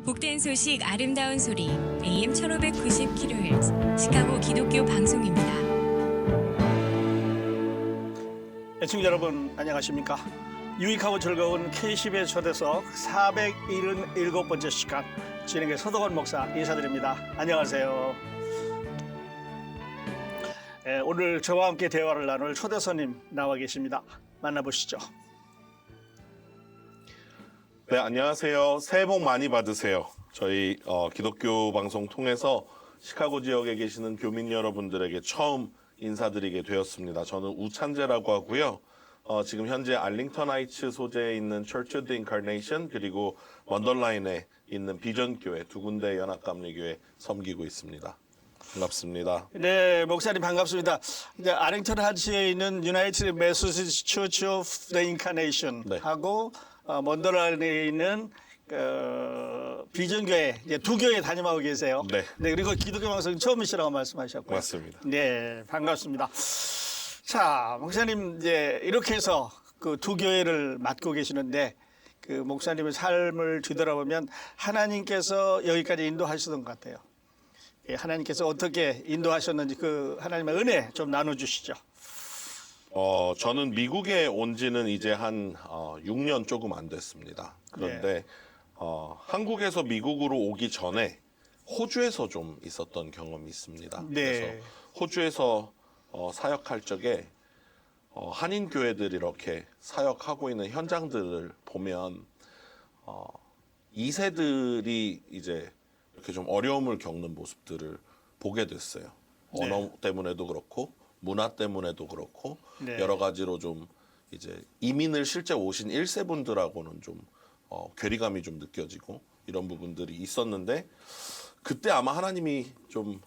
복된 소식 아름다운 소리 AM 1590kHz 시카고 기독교 방송입니다. 애청자 여러분 안녕하십니까? 유익하고 즐거운 K10의 초대석 477번째 시간 진행의 서덕원 목사 인사드립니다. 안녕하세요. 오늘 저와 함께 대화를 나눌 초대 손님 나와 계십니다. 만나보시죠. 네, 안녕하세요. 새해 복 많이 받으세요. 저희 기독교 방송 통해서 시카고 지역에 계시는 교민 여러분들에게 처음 인사드리게 되었습니다. 저는 우찬재라고 하고요. 지금 현재 알링턴 하이츠 소재에 있는 Church of the Incarnation 그리고 원더라인에 있는 비전교회 두 군데 연합감리교회 섬기고 있습니다. 반갑습니다. 네, 목사님 반갑습니다. 이제 아링턴 하치에 있는 유나이티드 메소디스트 처치 오브 더 인카네이션 하고 먼더라인에 있는 비전교회 이제 두 교회 담임하고 계세요. 네. 그리고 기독교 방송 처음이시라고 말씀하셨고요. 맞습니다. 네, 반갑습니다. 자, 목사님 이제 이렇게 해서 그 두 교회를 맡고 계시는데 그 목사님의 삶을 뒤돌아보면 하나님께서 여기까지 인도하시던 것 같아요. 하나님께서 어떻게 인도하셨는지 그 하나님의 은혜 좀 나눠주시죠. 저는 미국에 온 지는 이제 한 6년 조금 안 됐습니다. 그런데 한국에서 미국으로 오기 전에 호주에서 좀 있었던 경험이 있습니다. 네. 그래서 호주에서 사역할 적에 한인 교회들이 이렇게 사역하고 있는 현장들을 보면 2세들이 이제 이렇게 좀 어려움을 겪는 모습들을 보게 됐어요. 네. 언어 때문에도 그렇고 문화 때문에도 그렇고 네. 여러 가지로 좀 이제 이민을 실제 오신 1세 분들하고는 좀 괴리감이 좀 느껴지고 이런 부분들이 있었는데 그때 아마 하나님이 좀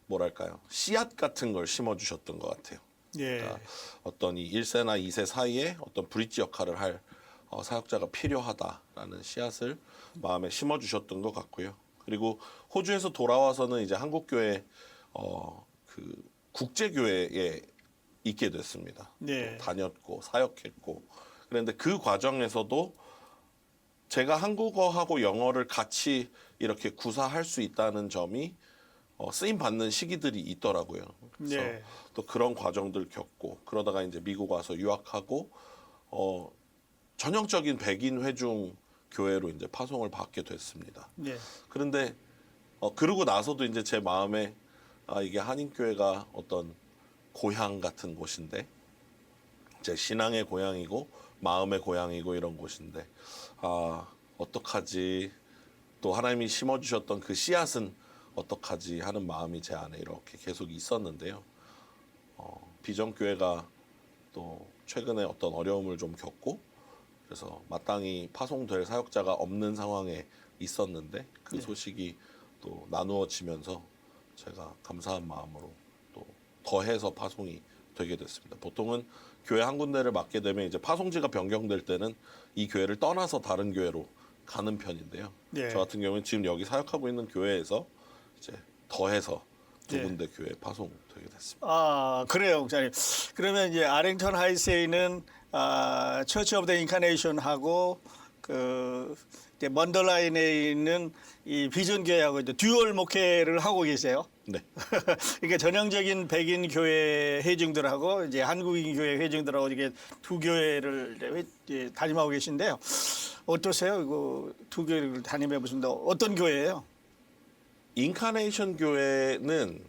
뭐랄까요 씨앗 같은 걸 심어주셨던 것 같아요. 예. 그러니까 어떤 이 1세나 2세 사이에 어떤 브릿지 역할을 할 사역자가 필요하다라는 씨앗을 마음에 심어주셨던 것 같고요. 그리고 호주에서 돌아와서는 이제 한국교회 그 국제교회에 있게 됐습니다. 네. 다녔고 사역했고 그런데 그 과정에서도 제가 한국어하고 영어를 같이 이렇게 구사할 수 있다는 점이 쓰임 받는 시기들이 있더라고요. 그래서 네. 또 그런 과정들 겪고 그러다가 이제 미국 와서 유학하고 전형적인 백인 회중 교회로 이제 파송을 받게 됐습니다. 네. 그런데 그러고 나서도 이제 제 마음에 이게 한인교회가 어떤 고향 같은 곳인데 제 신앙의 고향이고 마음의 고향이고 이런 곳인데 어떡하지 또 하나님이 심어주셨던 그 씨앗은 어떡하지 하는 마음이 제 안에 이렇게 계속 있었는데요. 비전교회가 또 최근에 어떤 어려움을 좀 겪고 그래서 마땅히 파송될 사역자가 없는 상황에 있었는데 그 소식이 또 나누어지면서 제가 감사한 마음으로 또 더해서 파송이 되게 됐습니다. 보통은 교회 한 군데를 맡게 되면 이제 파송지가 변경될 때는 이 교회를 떠나서 다른 교회로 가는 편인데요. 네. 저 같은 경우는 지금 여기 사역하고 있는 교회에서 이제 더해서 두 네. 군데 교회에 파송되게 됐습니다. 그래요, 목사님. 그러면 이제 아링턴 하이츠에 있는 처치 오브 더 인카네이션하고 그 이제 먼더라인에 있는 이 비전 교회하고 이제 듀얼 목회를 하고 계세요. 네. 그러니까 전형적인 백인 교회 회중들하고 이제 한국인 교회 회중들하고 이게 두 교회를 이제 담임하고 계신데요. 어떠세요? 이거 두 교회를 담임해 보신다. 어떤 교회예요? 인카네이션 교회는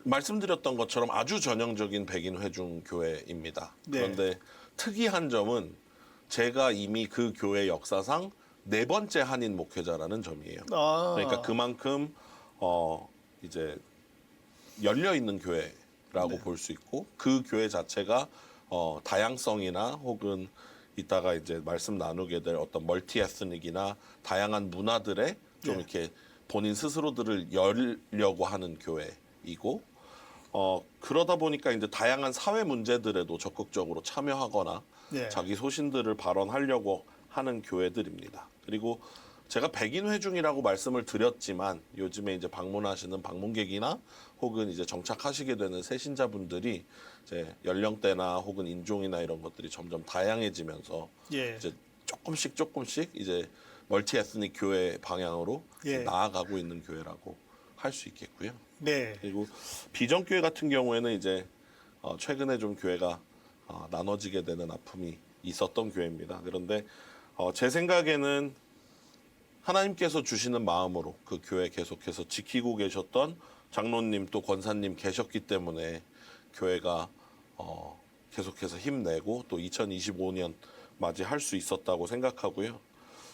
말씀드렸던 것처럼 아주 전형적인 백인 회중 교회입니다. 네. 그런데 특이한 점은 제가 이미 그 교회 역사상 4번째 한인 목회자라는 점이에요. 그러니까 그만큼 이제 열려 있는 교회라고 볼 수 있고 그 교회 자체가 다양성이나 혹은 이따가 이제 말씀 나누게 될 어떤 멀티 에스닉이나 다양한 문화들에 좀 이렇게 본인 스스로들을 열려고 하는 교회이고 그러다 보니까 이제 다양한 사회 문제들에도 적극적으로 참여하거나 자기 소신들을 발언하려고 하는 교회들입니다. 그리고 제가 백인 회중이라고 말씀을 드렸지만 요즘에 이제 방문하시는 방문객이나 혹은 이제 정착하시게 되는 새신자분들이 이제 연령대나 혹은 인종이나 이런 것들이 점점 다양해지면서 이제 조금씩 이제 멀티 에스닉 교회 방향으로 예. 나아가고 있는 교회라고 할 수 있겠고요. 네. 그리고 비전교회 같은 경우에는 이제 최근에 좀 교회가 나눠지게 되는 아픔이 있었던 교회입니다. 그런데 제 생각에는 하나님께서 주시는 마음으로 그 교회 계속해서 지키고 계셨던 장로님 또 권사님 계셨기 때문에 교회가 계속해서 힘내고 또 2025년 맞이할 수 있었다고 생각하고요.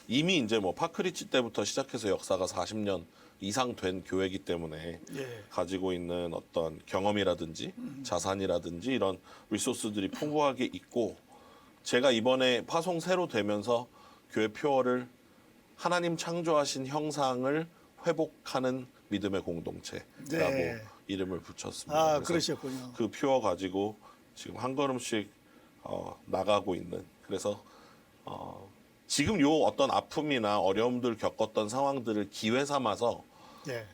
이미 이제 뭐 파크리치 때부터 시작해서 역사가 40년 이상 된 교회이기 때문에 예. 가지고 있는 어떤 경험이라든지 자산이라든지 이런 리소스들이 풍부하게 있고, 제가 이번에 파송 새로 되면서 교회 표어를 하나님 창조하신 형상을 회복하는 믿음의 공동체라고 네. 이름을 붙였습니다. 아, 그래서 그러셨군요. 그 표어 가지고 지금 한 걸음씩 나가고 있는, 그래서 지금 요 어떤 아픔이나 어려움들 겪었던 상황들을 기회 삼아서 예.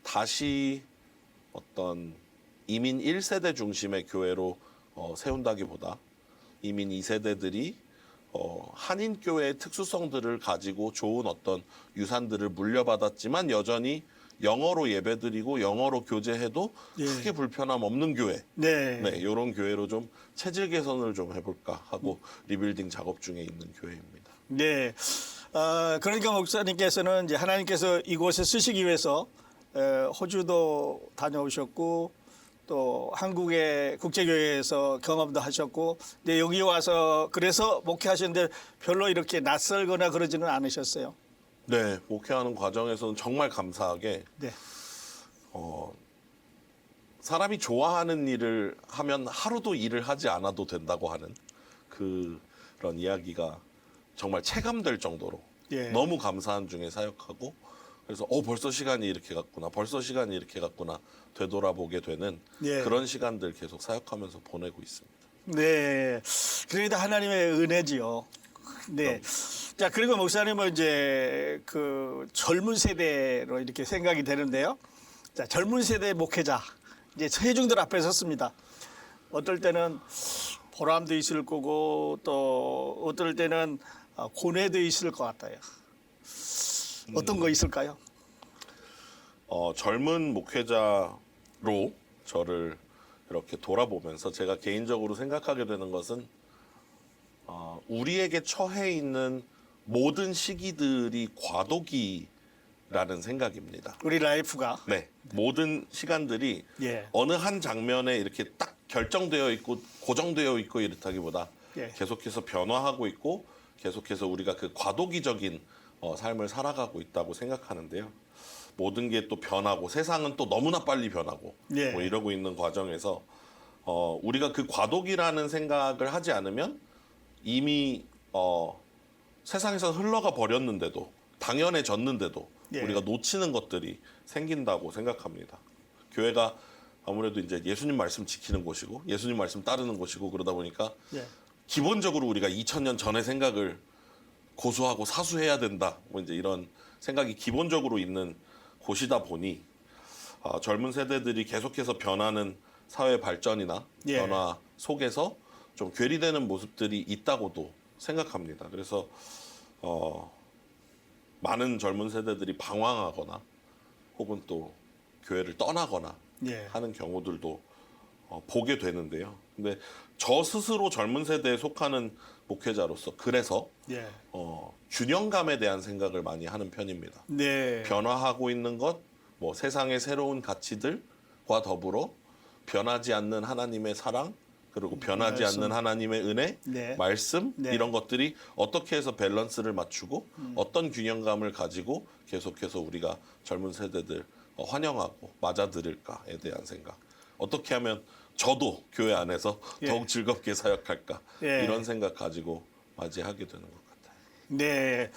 다시 어떤 이민 1세대 중심의 교회로 세운다기보다 이민 2세대들이 한인 교회의 특수성들을 가지고 좋은 어떤 유산들을 물려받았지만 여전히 영어로 예배드리고 영어로 교제해도 예. 크게 불편함 없는 교회, 네. 네, 이런 교회로 좀 체질 개선을 좀 해볼까 하고 리빌딩 작업 중에 있는 교회입니다. 네. 그러니까 목사님께서는 이제 하나님께서 이곳에 쓰시기 위해서 호주도 다녀오셨고 또 한국의 국제교회에서 경험도 하셨고, 근데 여기 와서 그래서 목회하셨는데 별로 이렇게 낯설거나 그러지는 않으셨어요. 네, 목회하는 과정에서는 정말 감사하게 네. 사람이 좋아하는 일을 하면 하루도 일을 하지 않아도 된다고 하는 그런 이야기가 정말 체감될 정도로 예. 너무 감사한 중에 사역하고, 그래서 벌써 시간이 이렇게 갔구나, 벌써 시간이 이렇게 갔구나 되돌아보게 되는 예. 그런 시간들 계속 사역하면서 보내고 있습니다. 네. 그러니까 하나님의 은혜지요. 네. 자, 그리고 목사님은 이제 그 젊은 세대로 이렇게 생각이 되는데요. 자, 젊은 세대 목회자. 이제 회중들 앞에 섰습니다. 어떨 때는 보람도 있을 거고 또 어떨 때는 고뇌도 있을 것 같아요. 어떤 거 있을까요? 젊은 목회자로 저를 이렇게 돌아보면서 제가 개인적으로 생각하게 되는 것은 우리에게 처해 있는 모든 시기들이 과도기라는 생각입니다. 우리 라이프가. 네, 모든 시간들이 예. 어느 한 장면에 이렇게 딱 결정되어 있고 고정되어 있고 이렇다기보다 예. 계속해서 변화하고 있고 계속해서 우리가 그 과도기적인 삶을 살아가고 있다고 생각하는데요. 모든 게 또 변하고 세상은 또 너무나 빨리 변하고 예. 뭐 이러고 있는 과정에서 우리가 그 과도기라는 생각을 하지 않으면 이미 세상에서 흘러가 버렸는데도 당연해졌는데도 예. 우리가 놓치는 것들이 생긴다고 생각합니다. 교회가 아무래도 이제 예수님 말씀 지키는 곳이고 예수님 말씀 따르는 곳이고 그러다 보니까 예. 기본적으로 우리가 2000년 전의 생각을 고수하고 사수해야 된다. 뭐 이제 이런 생각이 기본적으로 있는 곳이다 보니 젊은 세대들이 계속해서 변하는 사회 발전이나 예. 변화 속에서 좀 괴리되는 모습들이 있다고도 생각합니다. 그래서 많은 젊은 세대들이 방황하거나 혹은 또 교회를 떠나거나 예. 하는 경우들도 보게 되는데요. 근데 저 스스로 젊은 세대에 속하는 목회자로서 그래서 예. 균형감에 대한 생각을 많이 하는 편입니다. 네. 변화하고 있는 것, 뭐 세상의 새로운 가치들과 더불어 변하지 않는 하나님의 사랑, 그리고 변하지 말씀. 않는 하나님의 은혜, 네. 말씀 네. 이런 것들이 어떻게 해서 밸런스를 맞추고 어떤 균형감을 가지고 계속해서 우리가 젊은 세대들 환영하고 맞아들일까에 대한 생각. 어떻게 하면 저도 교회 안에서 예. 더욱 즐겁게 사역할까 예. 이런 생각 가지고 맞이하게 되는 것 같아요. 네.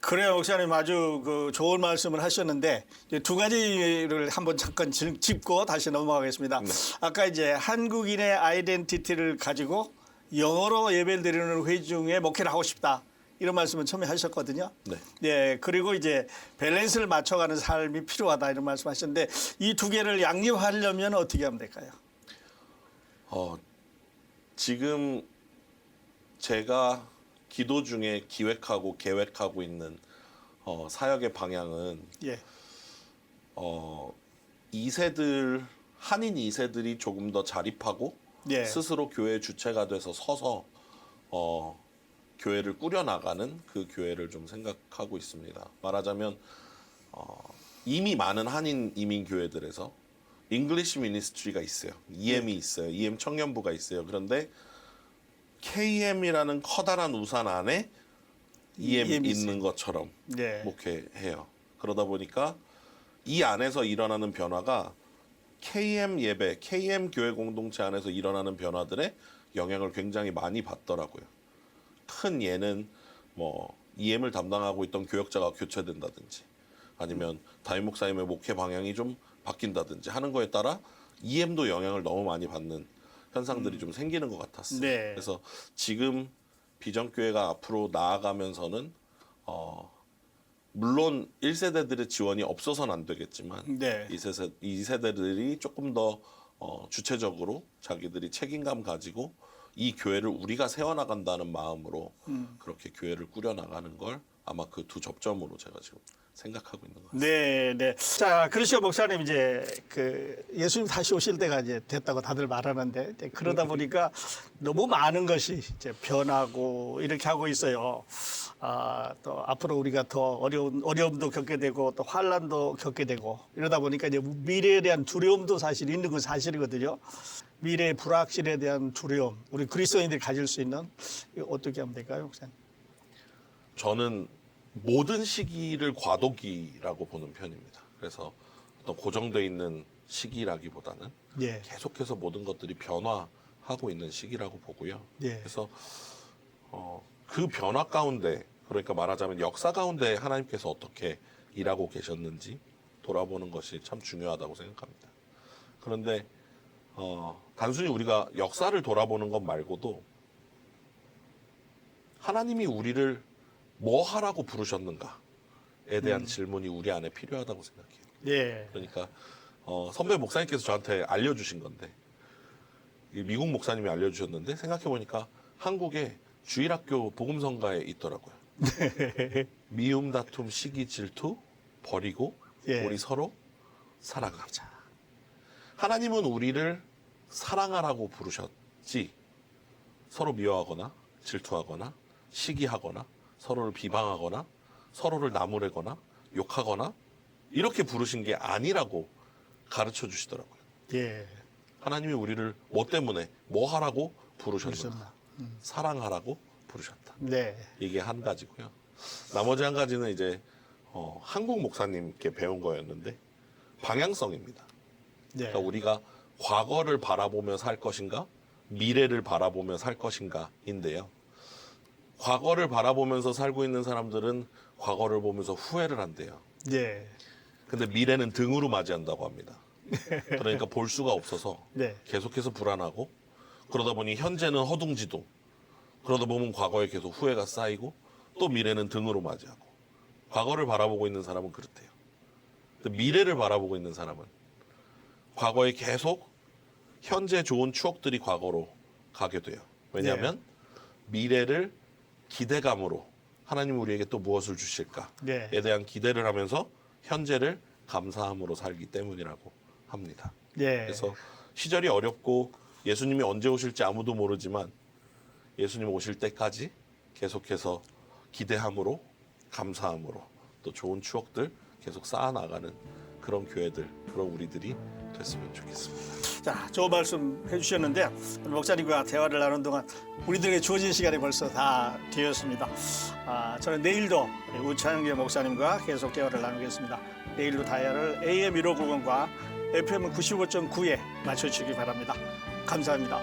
그래요, 목사님 아주 그 좋은 말씀을 하셨는데 이제 두 가지를 한번 잠깐 짚고 다시 넘어가겠습니다. 네. 아까 이제 한국인의 아이덴티티를 가지고 영어로 예배를 드리는 회중에 목회를 하고 싶다. 이런 말씀을 처음에 하셨거든요. 네. 네, 그리고 이제 밸런스를 맞춰가는 삶이 필요하다 이런 말씀하셨는데 이 두 개를 양립하려면 어떻게 하면 될까요? 지금 제가 기도 중에 기획하고 계획하고 있는 사역의 방향은 예. 2세들 한인 2세들이 조금 더 자립하고 예. 스스로 교회 주체가 돼서 서서 교회를 꾸려나가는 그 교회를 좀 생각하고 있습니다. 말하자면 이미 많은 한인 이민 교회들에서 잉글리시 미니스트리가 있어요. EM이 있어요. EM 청년부가 있어요. 그런데 KM이라는 커다란 우산 안에 EM이 있는 것처럼 네. 목회해요. 그러다 보니까 이 안에서 일어나는 변화가 KM 예배, KM 교회 공동체 안에서 일어나는 변화들의 영향을 굉장히 많이 받더라고요. 큰 예는 뭐 EM을 담당하고 있던 교역자가 교체된다든지 아니면 담임 목사님의 목회 방향이 좀 바뀐다든지 하는 거에 따라 EM도 영향을 너무 많이 받는 현상들이 좀 생기는 것 같았어요. 네. 그래서 지금 비전교회가 앞으로 나아가면서는 물론 1세대들의 지원이 없어서는 안 되겠지만 네. 2세대들이 조금 더 주체적으로 자기들이 책임감 가지고 이 교회를 우리가 세워나간다는 마음으로 그렇게 교회를 꾸려나가는 걸 아마 그 두 접점으로 제가 지금 생각하고 있는 것 같습니다. 네, 네. 자, 그러시오 목사님 이제 그 예수님 다시 오실 때가 이제 됐다고 다들 말하는데 이제 그러다 보니까 너무 많은 것이 이제 변하고 이렇게 하고 있어요. 또 앞으로 우리가 더 어려움도 겪게 되고 또 환란도 겪게 되고 이러다 보니까 이제 미래에 대한 두려움도 사실 있는 건 사실이거든요. 미래의 불확실에 대한 두려움, 우리 그리스도인들이 가질 수 있는 이거 어떻게 하면 될까요, 목사님? 저는 모든 시기를 과도기라고 보는 편입니다. 그래서 어떤 고정되어 있는 시기라기보다는 예. 계속해서 모든 것들이 변화하고 있는 시기라고 보고요. 예. 그래서 그 변화 가운데 그러니까 말하자면 역사 가운데 하나님께서 어떻게 일하고 계셨는지 돌아보는 것이 참 중요하다고 생각합니다. 그런데 단순히 우리가 역사를 돌아보는 것 말고도 하나님이 우리를 뭐 하라고 부르셨는가에 대한 질문이 우리 안에 필요하다고 생각해요. 예. 그러니까 선배 목사님께서 저한테 알려주신 건데 미국 목사님이 알려주셨는데 생각해보니까 한국에 주일학교 복음성가에 있더라고요. 미움, 다툼, 시기, 질투 버리고 예. 우리 서로 사랑하자. 하나님은 우리를 사랑하라고 부르셨지 서로 미워하거나 질투하거나 시기하거나 서로를 비방하거나 서로를 나무래거나 욕하거나 이렇게 부르신 게 아니라고 가르쳐 주시더라고요. 예. 하나님이 우리를 뭐 때문에 뭐 하라고 부르셨나? 부르셨나? 사랑하라고 부르셨다. 네. 이게 한 가지고요. 나머지 한 가지는 이제 한국 목사님께 배운 거였는데 방향성입니다. 네. 그러니까 우리가 과거를 바라보며 살 것인가, 미래를 바라보며 살 것인가인데요. 과거를 바라보면서 살고 있는 사람들은 과거를 보면서 후회를 한대요. 네. 근데 미래는 등으로 맞이한다고 합니다. 그러니까 볼 수가 없어서 네. 계속해서 불안하고 그러다 보니 현재는 허둥지둥 그러다 보면 과거에 계속 후회가 쌓이고 또 미래는 등으로 맞이하고 과거를 바라보고 있는 사람은 그렇대요. 근데 미래를 바라보고 있는 사람은 과거에 계속 현재 좋은 추억들이 과거로 가게 돼요. 왜냐하면 미래를 기대감으로 하나님 우리에게 또 무엇을 주실까에 네. 대한 기대를 하면서 현재를 감사함으로 살기 때문이라고 합니다. 네. 그래서 시절이 어렵고 예수님이 언제 오실지 아무도 모르지만 예수님 오실 때까지 계속해서 기대함으로 감사함으로 또 좋은 추억들 계속 쌓아나가는 그런 교회들, 그런 우리들이 됐으면 좋겠습니다. 자, 좋은 말씀 해주셨는데 목사님과 대화를 나눈 동안 우리들에게 주어진 시간이 벌써 다 되었습니다. 저는 내일도 우창규 목사님과 계속 대화를 나누겠습니다. 내일도 다이얼을 AM 1590과 FM 95.9에 맞춰주시기 바랍니다. 감사합니다.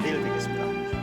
내일 뵙겠습니다.